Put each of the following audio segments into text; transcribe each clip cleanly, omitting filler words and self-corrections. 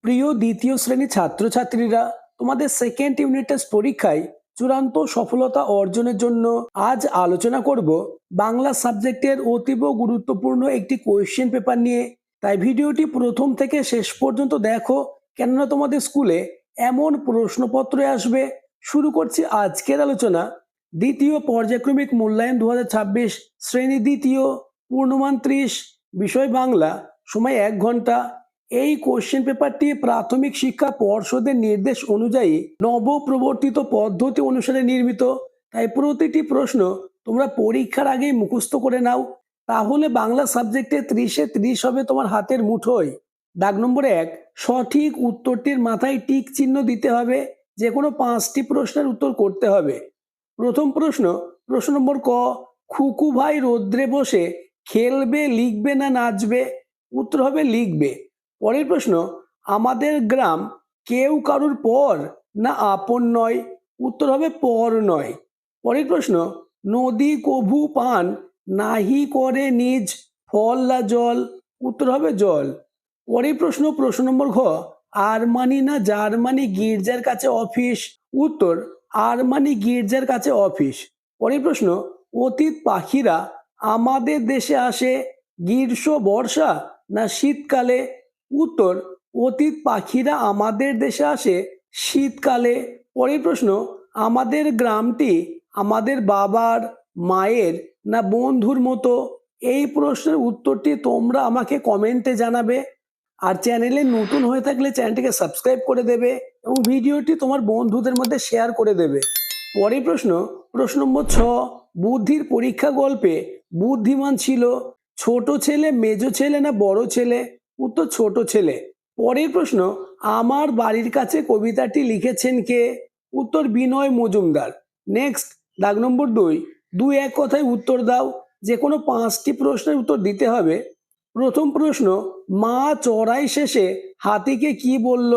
প্রিয় দ্বিতীয় শ্রেণীর ছাত্রছাত্রীরা, তোমাদের সেকেন্ড ইউনিট টেস্ট পরীক্ষায় চূড়ান্ত সফলতা অর্জনের জন্য আজ আলোচনা করব বাংলা সাবজেক্টের অতীব গুরুত্বপূর্ণ একটি কোয়েশ্চেন পেপার নিয়ে। তাই ভিডিওটি প্রথম থেকে শেষ পর্যন্ত দেখো, কেননা তোমাদের স্কুলে এমন প্রশ্নপত্র আসবে। শুরু করছি আজকের আলোচনা। দ্বিতীয় পর্যায়ক্রমিক মূল্যায়ন 2026, শ্রেণী দ্বিতীয়, পূর্ণমান 30, বিষয় বাংলা, সময় 1 ঘন্টা। এই কোশ্চেন পেপারটি প্রাথমিক শিক্ষা পর্ষদের নির্দেশ অনুযায়ী নবপ্রবর্তিত পদ্ধতি অনুসারে নির্মিত। তাই প্রতিটি প্রশ্ন তোমরা পরীক্ষার আগেই মুখস্থ করে নাও, তাহলে বাংলা সাবজেক্টে 30-এ 30 হবে তোমার হাতের মুঠোয়। দাগ নম্বর 1, সঠিক উত্তরটির মাথায় টিক চিহ্ন দিতে হবে। যে কোনো 5টি প্রশ্নের উত্তর করতে হবে। প্রথম প্রশ্ন, প্রশ্ন নম্বর ক, খুকু ভাই রোদ্রে বসে খেলবে, লিখবে না নাচবে? উত্তর হবে লিখবে। পরের প্রশ্ন, আমাদের গ্রাম কেউ কারুর পর না আপন নয়? উত্তর হবে পর নয়। পরের প্রশ্ন, নদী কভু পান নাহি করে নিজ, ফল না জল? উত্তর হবে জল। পরের প্রশ্ন, প্রশ্ন নম্বর ঘ, আরমানি না জার্মানি গির্জার কাছে অফিস? উত্তর আরমানি গির্জার কাছে অফিস। পরের প্রশ্ন, অতীত পাখিরা আমাদের দেশে আসে গ্রীষ্ম, বর্ষা না শীতকালে? উত্তর অতীত পাখিরা আমাদের দেশে আসে শীতকালে। পরের প্রশ্ন, আমাদের গ্রামটি আমাদের বাবার, মায়ের না বন্ধুর মতো? এই প্রশ্নের উত্তরটি তোমরা আমাকে কমেন্টে জানাবে। আর চ্যানেলে নতুন হয়ে থাকলে চ্যানেলটিকে সাবস্ক্রাইব করে দেবে এবং ভিডিওটি তোমার বন্ধুদের মধ্যে শেয়ার করে দেবে। পরের প্রশ্ন, প্রশ্ন নম্বর 6, বুদ্ধির পরীক্ষা গল্পে বুদ্ধিমান ছিল ছোট ছেলে, মেজো ছেলে না বড় ছেলে? উত্তর ছোট ছেলে। পরের প্রশ্ন, আমার বাড়ির কাছে কবিতাটি লিখেছেন কে? উত্তর বিনয় মজুমদার। নেক্সট, দাগ নম্বর 2, 2-1 কথায় উত্তর দাও। যে কোনো 5টি প্রশ্নের উত্তর দিতে হবে। প্রথম প্রশ্ন, মা চড়াই শেষে হাতিকে কি বলল?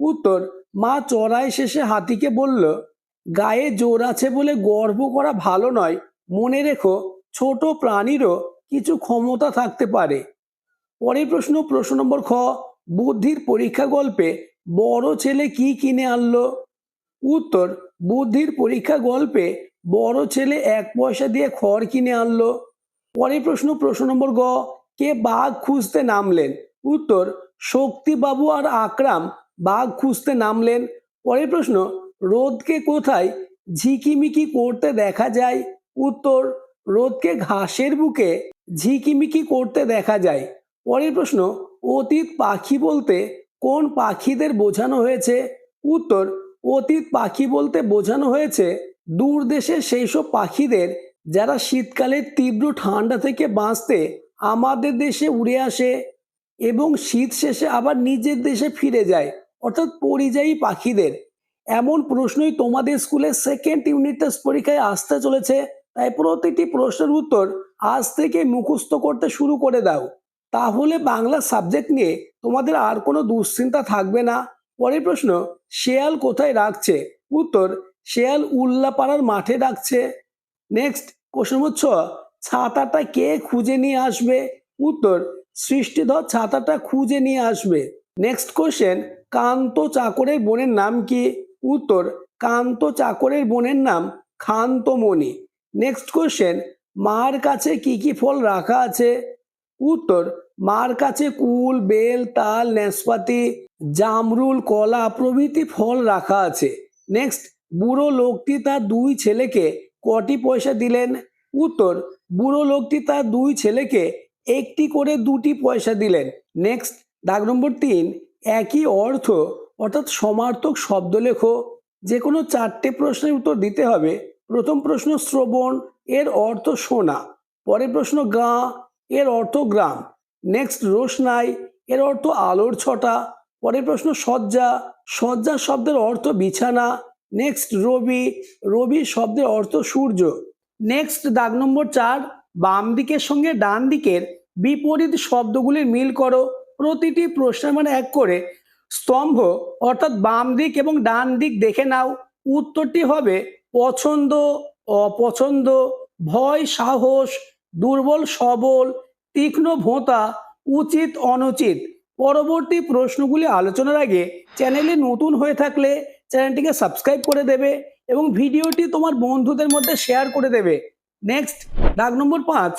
উত্তর মা চড়াই শেষে হাতিকে বলল, গায়ে জোর আছে বলে গর্ব করা ভালো নয়, মনে রেখো ছোট প্রাণীরও কিছু ক্ষমতা থাকতে পারে। পরের প্রশ্ন, প্রশ্ন নম্বর খ, বুদ্ধির পরীক্ষা গল্পে বড় ছেলে কি কিনে আনলো? উত্তর বুদ্ধির পরীক্ষা গল্পে বড় ছেলে 1 পয়সা দিয়ে খড় কিনে আনলো। পরের প্রশ্ন, প্রশ্ন নম্বর গ, কে বাঘ খুঁজতে নামলেন? উত্তর শক্তিবাবু আর আকরাম বাঘ খুঁজতে নামলেন। পরের প্রশ্ন, রোদকে কোথায় ঝিকিমিকি করতে দেখা যায়? উত্তর রোদকে ঘাসের বুকে ঝিকিমিকি করতে দেখা যায়। পরের প্রশ্ন, অতীত পাখি বলতে কোন পাখিদের বোঝানো হয়েছে? উত্তর অতীত পাখি বলতে বোঝানো হয়েছে দূর দেশে সেই সব পাখিদের যারা শীতকালের তীব্র ঠান্ডা থেকে বাঁচতে আমাদের দেশে উড়ে আসে এবং শীত শেষে আবার নিজের দেশে ফিরে যায়, অর্থাৎ পরিযায়ী পাখিদের। এমন প্রশ্নই তোমাদের স্কুলের সেকেন্ড ইউনিট টেস্ট পরীক্ষায় আসতে চলেছে। তাই প্রতিটি প্রশ্নের উত্তর আজ থেকে মুখস্থ করতে শুরু করে দাও, তাহলে বাংলা সাবজেক্ট নিয়ে তোমাদের আর কোনো দুশ্চিন্তা থাকবে না। পরের প্রশ্ন, শেয়াল কোথায় রাখছে? উত্তর শেয়াল উল্লাপাড়ার মাঠে রাখছে। নেক্সট, কোশ্চেন নম্বর 6, ছাতাটা কে খুঁজে নিয়ে আসবে? উত্তর সৃষ্টিধর ছাতাটা খুঁজে নিয়ে আসবে। নেক্সট কোশ্চেন, কান্ত চাকরের বোনের নাম কি? উত্তর কান্ত চাকরের বোনের নাম খান্তমণি। নেক্সট কোশ্চেন, মার কাছে কি কি ফল রাখা আছে? উত্তর মার কাছে কুল, বেল, তাল, নাশপাতি, জামরুল, কলা প্রভৃতি ফল রাখা আছে। নেক্সট, বুড়ো লোকটি তার 2 ছেলেকে কটি পয়সা দিলেন? উত্তর বুড়ো লোকটি তার 2 ছেলেকে 1টি করে 2টি পয়সা দিলেন। নেক্সট, দাগ নম্বর 3, একই অর্থ অর্থাৎ সমার্থক শব্দ লেখো। যে কোনো 4টে প্রশ্নের উত্তর দিতে হবে। প্রথম প্রশ্ন, শ্রবণ, এর অর্থ শোনা। পরের প্রশ্ন, গাঁ, এর অর্থ গ্রাম। নেক্সট, রোশনাই, এর অর্থ আলোর ছটা। পরের প্রশ্ন, শয্যা, শয্যা শব্দের অর্থ বিছানা। নেক্সট, রবি, রবি শব্দের অর্থ সূর্য। নেক্সট, দাগ নম্বর 4, বাম দিকের সঙ্গে ডান দিকের বিপরীত শব্দগুলির মিল করো। প্রতিটি প্রশ্নের মানে 1 করে স্তম্ভ অর্থাৎ বাম দিক এবং ডান দিক দেখে নাও। উত্তরটি হবে পছন্দ, অপছন্দ, ভয়, সাহস, দুর্বল, সবল, তীক্ষ্ণ, ভোঁতা, উচিত, অনুচিত। পরবর্তী প্রশ্নগুলি আলোচনার আগে চ্যানেলে নতুন হয়ে থাকলে চ্যানেলটিকে সাবস্ক্রাইব করে দেবে এবং ভিডিওটি তোমার বন্ধুদের মধ্যে শেয়ার করে দেবে। নেক্সট, দাগ নম্বর 5,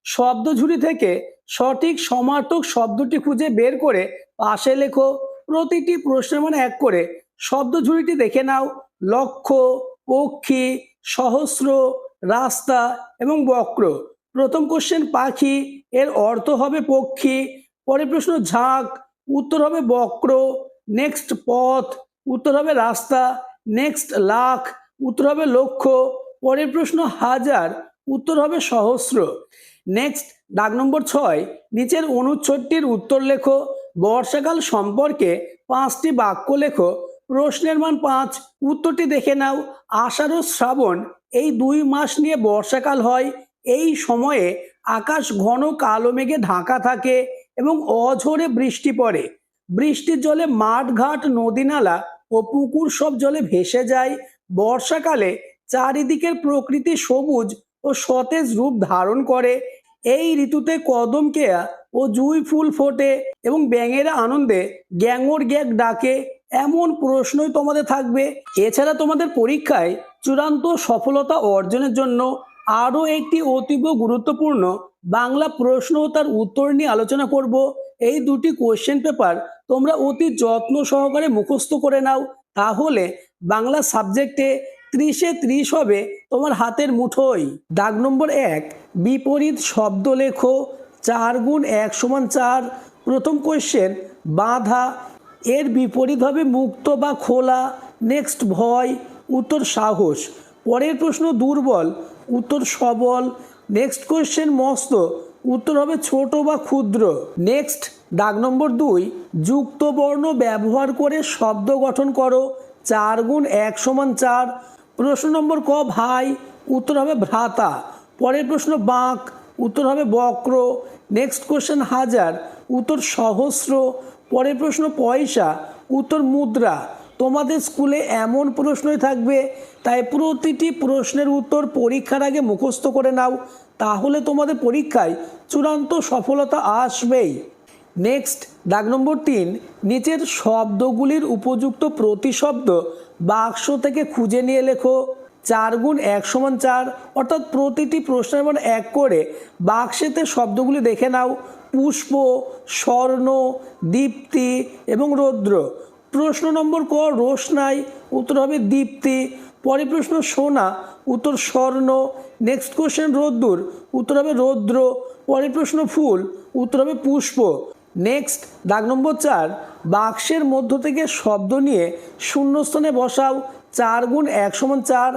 শব্দঝুড়ি থেকে সঠিক সমার্থক শব্দটি খুঁজে বের করে পাশে লেখো। প্রতিটি প্রশ্নের মানে এক করে শব্দঝুড়িটি দেখে নাও। লক্ষ্য, পক্ষী, সহস্র, রাস্তা এবং বক্র। প্রথম কোশ্চেন পাখি, এর অর্থ হবে পক্ষী। পরের প্রশ্ন ঝাঁক, উত্তর হবে বক্র। নেক্সট পথ, উত্তর হবে রাস্তা। নেক্সট লাখ, উত্তর হবে লক্ষ্য। পরের প্রশ্ন হাজার, উত্তর হবে সহস্র। নেক্সট, দাগ নম্বর 6, নিচের অনুচ্ছেদটির উত্তর লেখো। বর্ষাকাল সম্পর্কে 5টি বাক্য লেখো। প্রশ্নের মান 5, উত্তরটি দেখে নাও। আষাঢ় ও শ্রাবণ এই 2 মাস নিয়ে বর্ষাকাল হয়। এই সময়ে আকাশ ঘন কালো মেঘে ঢাকা থাকে এবং অঝোরে বৃষ্টি পড়ে। বৃষ্টির জলে মাঠঘাট, নদী নালা ও পুকুর সব জলে ভেসে যায়। বর্ষাকালে চারিদিকের প্রকৃতি সবুজ ও সতেজ রূপ ধারণ করে। এই ঋতুতে কদম কেয়া ও জুঁই ফুল ফোটে এবং ব্যাঙেরা আনন্দে গ্যাঙর গ্যাগ ডাকে। এমন প্রশ্নই তোমাদের থাকবে। এছাড়া তোমাদের পরীক্ষায় চূড়ান্ত সফলতা অর্জনের জন্য আরও একটি অতীব গুরুত্বপূর্ণ বাংলা প্রশ্ন ও তার উত্তর নিয়ে আলোচনা করব। এই দুটি কোশ্চেন পেপার তোমরা অতি যত্ন সহকারে মুখস্থ করে নাও, তাহলে বাংলা সাবজেক্টে 30-এ 30 হবে তোমার হাতের মুঠোয়। দাগ নম্বর 1, বিপরীত শব্দ লেখো। 4 গুণ 1 সমান 4। প্রথম কোশ্চেন বাধা, এর বিপরীত হবে মুক্ত বা খোলা। নেক্সট ভয়, উত্তর সাহস। পরের প্রশ্ন দুর্বল, উত্তর সবল। নেক্সট কোশ্চেন মস্ত, উত্তর হবে ছোট বা ক্ষুদ্র। নেক্সট, দাগ নম্বর 2, যুক্ত বর্ণ ব্যবহার করে শব্দ গঠন করো। 4 গুণ 1 সমান 4। প্রশ্ন নম্বর ক ভাই, উত্তর হবে ভ্রাতা। পরের প্রশ্ন বাঁক, উত্তর হবে বক্র। নেক্সট কোশ্চেন হাজার, উত্তর সহস্র। পরের প্রশ্ন পয়সা, উত্তর মুদ্রা। তোমাদের স্কুলে এমন প্রশ্নই থাকবে, তাই প্রতিটি প্রশ্নের উত্তর পরীক্ষার আগে মুখস্থ করে নাও, তাহলে তোমাদের পরীক্ষায় চূড়ান্ত সফলতা আসবেই। নেক্সট, দাগ নম্বর 3, নিচের শব্দগুলির উপযুক্ত প্রতিশব্দ বাক্স থেকে খুঁজে নিয়ে লেখো। 4 গুণ 1 সমান 4, অর্থাৎ প্রতিটি প্রশ্নের মান 1 করে বাক্সেতে শব্দগুলি দেখে নাও। পুষ্প, স্বর্ণ, দীপ্তি এবং রৌদ্র। প্রশ্ন নম্বর ক রোশনাই, উত্তর হবে দীপ্তি। পরের প্রশ্ন সোনা, উত্তর স্বর্ণ। নেক্সট কোশ্চেন রোদ্দুর, উত্তর হবে রৌদ্র। পরের প্রশ্ন ফুল, উত্তর হবে পুষ্প। নেক্সট, দাগ নম্বর 4, বাক্সের মধ্য থেকে শব্দ নিয়ে শূন্যস্থানে বসাও। 4 গুণ 1 সমান 4।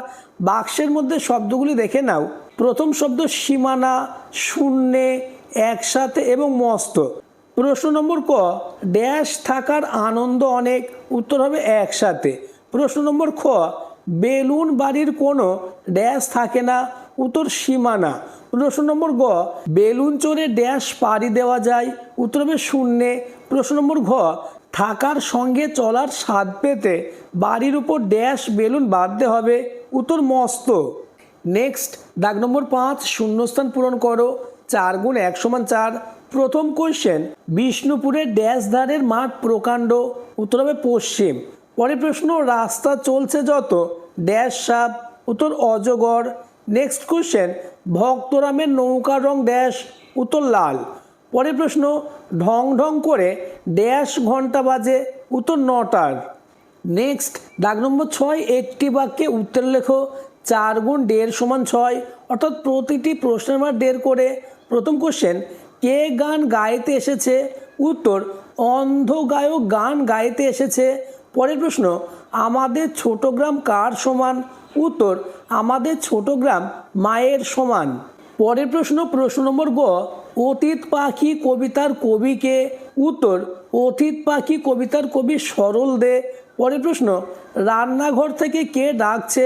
বাক্সের মধ্যে শব্দগুলি দেখে নাও। প্রথম শব্দ সীমানা, শূন্যে, একসাথে এবং মস্ত। প্রশ্ন নম্বর ক ড্যাশ থাকার আনন্দ অনেক, উত্তর হবে একসাথে। প্রশ্ন নম্বর খ বেলুন বাড়ির কোনো ড্যাশ থাকে না, উত্তর সীমানা। প্রশ্ন নম্বর গ বেলুন চড়ে ড্যাশ পাড়ি দেওয়া যায়, উত্তর হবে শূন্যে। প্রশ্ন নম্বর ঘ থাকার সঙ্গে চলার স্বাদ পেতে বাড়ির উপর ড্যাশ বেলুন বাঁধতে হবে, উত্তর মস্ত। নেক্সট, দাগ নম্বর 5, শূন্যস্থান পূরণ করো। 4 গুণ 1 সমান 4। প্রথম কোশ্চেন বিষ্ণুপুরের ড্যাশ ধারের মাঠ প্রকাণ্ড, উত্তর হবে পশ্চিম। পরের প্রশ্ন রাস্তা চলছে যত ড্যাশ সাপ, উত্তর অজগর। নেক্সট কোশ্চেন ভক্তরামের নৌকার রং ড্যাশ, উত্তর লাল। পরের প্রশ্ন ঢং ঢং করে ড্যাশ ঘন্টা বাজে, উত্তর 9টার। নেক্সট, দাগ নম্বর 6, একটি বাক্যে উত্তর লেখো। 4 গুণ 1.5 সমান 6, অর্থাৎ প্রতিটি প্রশ্নের মান 1.5 করে। প্রথম কোশ্চেন কে গান গাইতে এসেছে, উত্তর অন্ধ গায়ক গান গাইতে এসেছে। পরের প্রশ্ন আমাদের ছোট গ্রাম কার সমান, উত্তর আমাদের ছোট গ্রাম মায়ের সমান। পরের প্রশ্ন নম্বর গ অতীত পাখি কবিতার কবিকে, উত্তর অতীত পাখি কবিতার কবি সরল দে। পরের প্রশ্ন রান্নাঘর থেকে কে ডাকছে,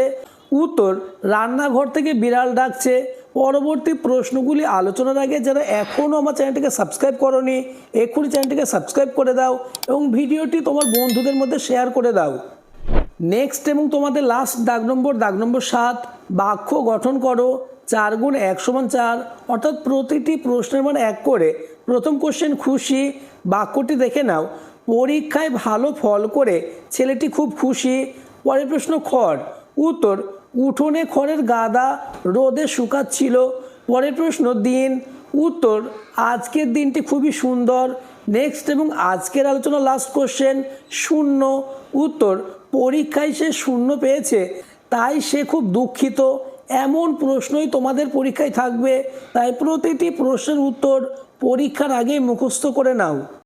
উত্তর রান্নাঘর থেকে বিড়াল ডাকছে। পরবর্তী প্রশ্নগুলি আলোচনার আগে যারা এখনও আমার চ্যানেলটিকে সাবস্ক্রাইব করোনি, এক্ষুনি চ্যানেলটিকে সাবস্ক্রাইব করে দাও এবং ভিডিওটি তোমার বন্ধুদের মধ্যে শেয়ার করে দাও। নেক্সট এবং তোমাদের লাস্ট দাগ নম্বর 7, বাক্য গঠন করো। 4 গুণ 1 সমান 4, অর্থাৎ প্রতিটি প্রশ্নের মান 1 করে। প্রথম কোশ্চেন খুশি, বাক্যটি দেখে নাও। পরীক্ষায় ভালো ফল করে ছেলেটি খুব খুশি। পরের প্রশ্ন খড়। উত্তর, উঠোনে খড়ের গাদা রোদে শুকাচ্ছিল। পরের প্রশ্ন দিন। উত্তর, আজকের দিনটি খুবই সুন্দর। নেক্সট এবং আজকের আলোচনা লাস্ট কোশ্চেন। শূন্য। উত্তর, পরীক্ষায় সে শূন্য পেয়েছে তাই সে খুব দুঃখিত। এমন প্রশ্নই তোমাদের পরীক্ষায় থাকবে, তাই প্রতিটি প্রশ্নের উত্তর পরীক্ষার আগে মুখস্থ করে নাও।